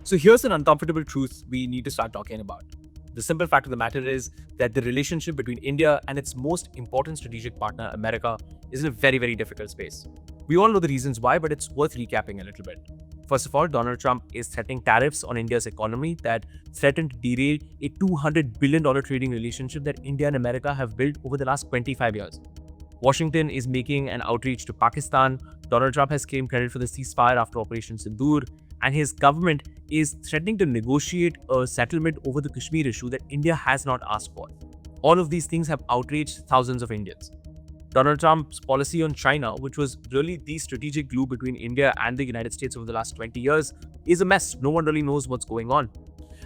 So here's an uncomfortable truth we need to start talking about. The simple fact of the matter is that the relationship between India and its most important strategic partner, America, is in a very, very difficult space. We all know the reasons why, but it's worth recapping a little bit. First of all, Donald Trump is threatening tariffs on India's economy that threaten to derail a $200 billion trading relationship that India and America have built over the last 25 years. Washington is making an outreach to Pakistan. Donald Trump has claimed credit for the ceasefire after Operation Sindoor, and his government is threatening to negotiate a settlement over the Kashmir issue that India has not asked for. All of these things have outraged thousands of Indians. Donald Trump's policy on China, which was really the strategic glue between India and the United States over the last 20 years, is a mess. No one really knows what's going on.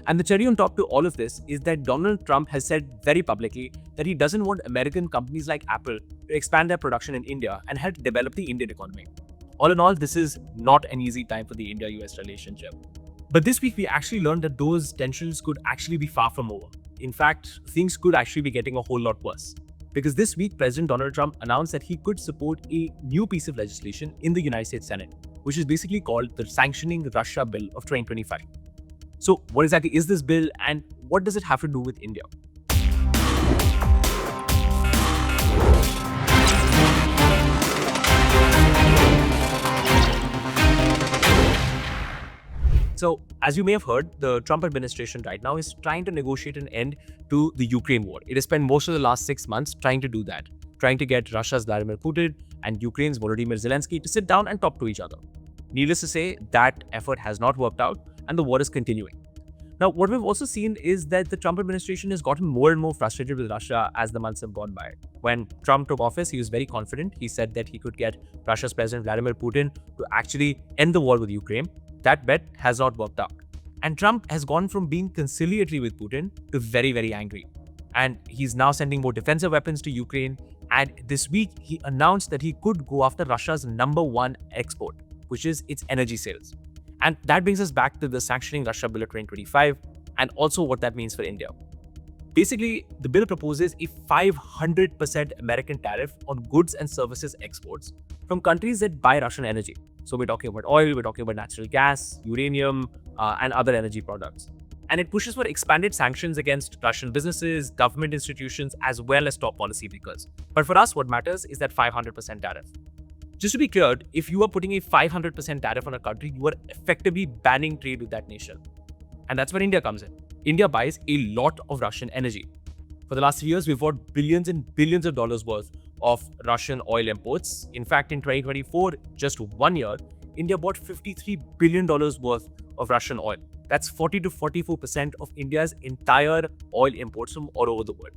And the cherry on top to all of this is that Donald Trump has said very publicly that he doesn't want American companies like Apple to expand their production in India and help develop the Indian economy. All in all, this is not an easy time for the India-US relationship. But this week, we actually learned that those tensions could actually be far from over. In fact, things could actually be getting a whole lot worse. Because this week, President Donald Trump announced that he could support a new piece of legislation in the United States Senate, which is basically called the Sanctioning Russia Bill of 2025. So what exactly is this bill and what does it have to do with India? So, as you may have heard, the Trump administration right now is trying to negotiate an end to the Ukraine war. It has spent most of the last 6 months trying to do that, trying to get Russia's Vladimir Putin and Ukraine's Volodymyr Zelensky to sit down and talk to each other. Needless to say, that effort has not worked out and the war is continuing. Now, what we've also seen is that the Trump administration has gotten more and more frustrated with Russia as the months have gone by. When Trump took office, he was very confident. He said that he could get Russia's President Vladimir Putin to actually end the war with Ukraine. That bet has not worked out. And Trump has gone from being conciliatory with Putin to very, very angry. And he's now sending more defensive weapons to Ukraine. And this week, he announced that he could go after Russia's #1 export, which is its energy sales. And that brings us back to the Sanctioning Russia Bill of 2025 and also what that means for India. Basically, the bill proposes a 500% American tariff on goods and services exports from countries that buy Russian energy. So we're talking about oil, we're talking about natural gas, uranium, and other energy products. And it pushes for expanded sanctions against Russian businesses, government institutions, as well as top policymakers. But for us, what matters is that 500% tariff. Just to be clear, if you are putting a 500% tariff on a country, you are effectively banning trade with that nation. And that's where India comes in. India buys a lot of Russian energy. For the last 3 years, we've bought billions and billions of dollars worth of Russian oil imports. In fact, in 2024, just 1 year, India bought $53 billion worth of Russian oil. That's 40 to 44% of India's entire oil imports from all over the world.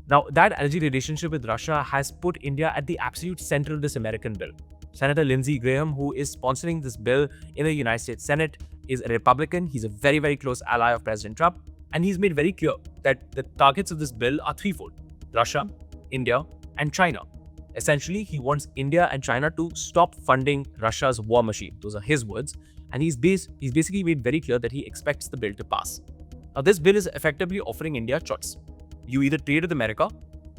Now, that energy relationship with Russia has put India at the absolute center of this American bill. Senator Lindsey Graham, who is sponsoring this bill in the United States Senate, is a Republican. He's a very, very close ally of President Trump. And he's made very clear that the targets of this bill are threefold: Russia, India, and China. Essentially, he wants India and China to stop funding Russia's war machine. Those are his words. And he's basically made very clear that he expects the bill to pass. Now, this bill is effectively offering India a choice. You either trade with America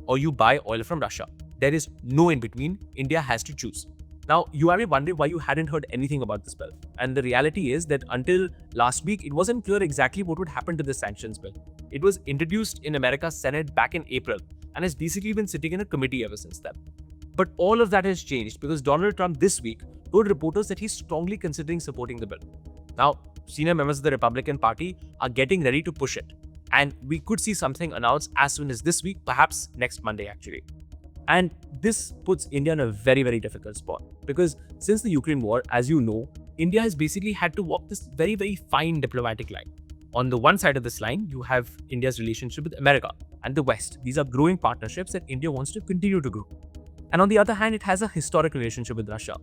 or you buy oil from Russia. There is no in between. India has to choose. Now, you might be wondering why you hadn't heard anything about this bill. And the reality is that until last week, it wasn't clear exactly what would happen to this sanctions bill. It was introduced in America's Senate back in April and has basically been sitting in a committee ever since then. But all of that has changed because Donald Trump this week told reporters that he's strongly considering supporting the bill. Now, senior members of the Republican Party are getting ready to push it. And we could see something announced as soon as this week, perhaps next Monday actually. And this puts India in a very, very difficult spot because since the Ukraine war, as you know, India has basically had to walk this very, very fine diplomatic line. On the one side of this line, you have India's relationship with America and the West. These are growing partnerships that India wants to continue to grow. And on the other hand, it has a historic relationship with Russia.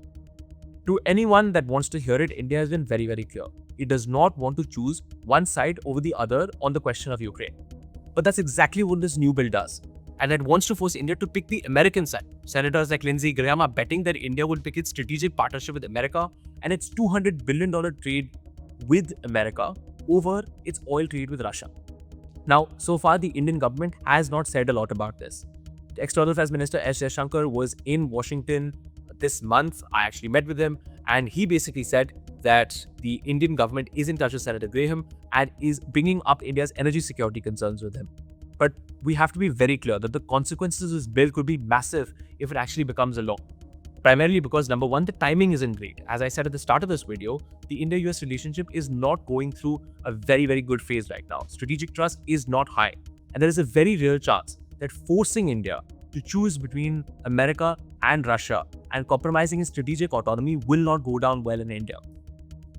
To anyone that wants to hear it, India has been very, very clear. It does not want to choose one side over the other on the question of Ukraine. But that's exactly what this new bill does. And it wants to force India to pick the American side. Senators like Lindsey Graham are betting that India will pick its strategic partnership with America and its $200 billion trade with America over its oil trade with Russia. Now, so far, the Indian government has not said a lot about this. The External Affairs Minister S. Jaishankar was in Washington this month. I actually met with him and he basically said that the Indian government is in touch with Senator Graham and is bringing up India's energy security concerns with him. But we have to be very clear that the consequences of this bill could be massive if it actually becomes a law. Primarily because, number one, the timing isn't great. As I said at the start of this video, the India-US relationship is not going through a very, very good phase right now. Strategic trust is not high. And there is a very real chance that forcing India to choose between America and Russia and compromising its strategic autonomy will not go down well in India.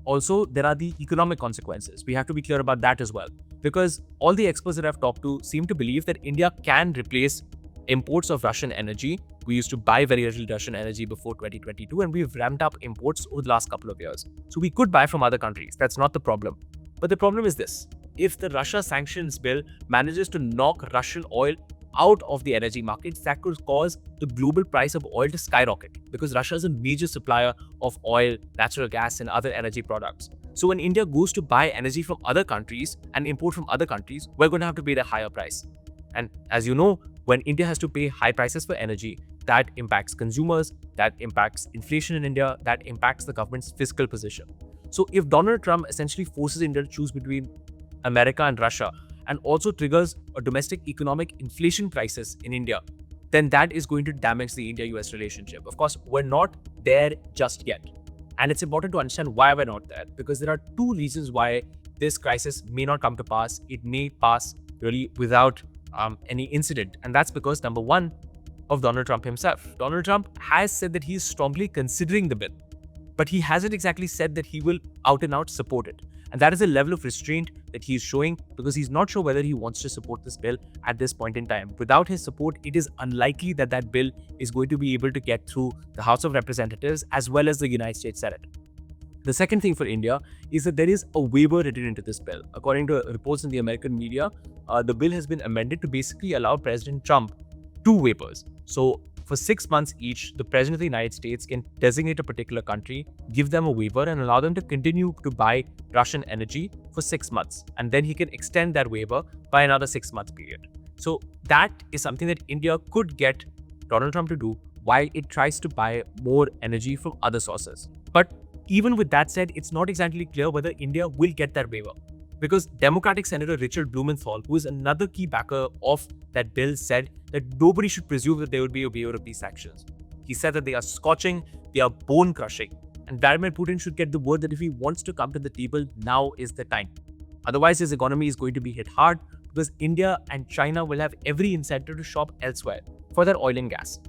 Also, there are the economic consequences. We have to be clear about that as well. Because all the experts that I've talked to seem to believe that India can replace imports of Russian energy. We used to buy very little Russian energy before 2022, and we've ramped up imports over the last couple of years. So we could buy from other countries. That's not the problem. But the problem is this. If the Russia Sanctions Bill manages to knock Russian oil out of the energy markets, that could cause the global price of oil to skyrocket because Russia is a major supplier of oil, natural gas, and other energy products. So when India goes to buy energy from other countries and import from other countries, we're going to have to pay the higher price. And as you know, when India has to pay high prices for energy, that impacts consumers, that impacts inflation in India, that impacts the government's fiscal position. So if Donald Trump essentially forces India to choose between America and Russia and also triggers a domestic economic inflation crisis in India, then that is going to damage the India-US relationship. Of course, we're not there just yet. And it's important to understand why we're not there, because there are two reasons why this crisis may not come to pass. It may pass really without any incident. And that's because, number one, of Donald Trump himself. Donald Trump has said that he is strongly considering the bill, but he hasn't exactly said that he will out and out support it. And that is a level of restraint that he is showing because he's not sure whether he wants to support this bill at this point in time. Without his support, it is unlikely that that bill is going to be able to get through the House of Representatives as well as the United States Senate. The second thing for India is that there is a waiver written into this bill. According to reports in the American media, the bill has been amended to basically allow President Trump two waivers. So for 6 months each, the President of the United States can designate a particular country, give them a waiver and allow them to continue to buy Russian energy for 6 months. And then he can extend that waiver by another 6-month period. So that is something that India could get Donald Trump to do while it tries to buy more energy from other sources. But even with that said, it's not exactly clear whether India will get that waiver. Because Democratic Senator Richard Blumenthal, who is another key backer of that bill, said that nobody should presume that there would be a waiver of these sanctions. He said that they are scorching, they are bone-crushing, and Vladimir Putin should get the word that if he wants to come to the table, now is the time. Otherwise, his economy is going to be hit hard because India and China will have every incentive to shop elsewhere for their oil and gas.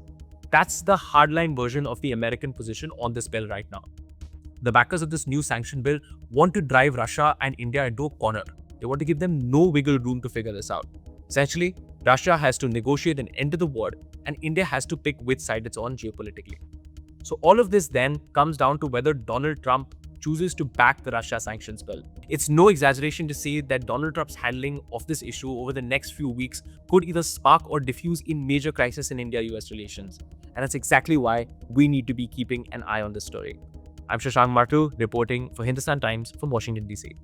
That's the hardline version of the American position on this bill right now. The backers of this new sanction bill want to drive Russia and India into a corner. They want to give them no wiggle room to figure this out. Essentially, Russia has to negotiate an end to the war and India has to pick which side it's on geopolitically. So all of this then comes down to whether Donald Trump chooses to back the Russia sanctions bill. It's no exaggeration to say that Donald Trump's handling of this issue over the next few weeks could either spark or diffuse a major crisis in India-US relations. And that's exactly why we need to be keeping an eye on this story. I'm Shashank Martu, reporting for Hindustan Times from Washington, D.C.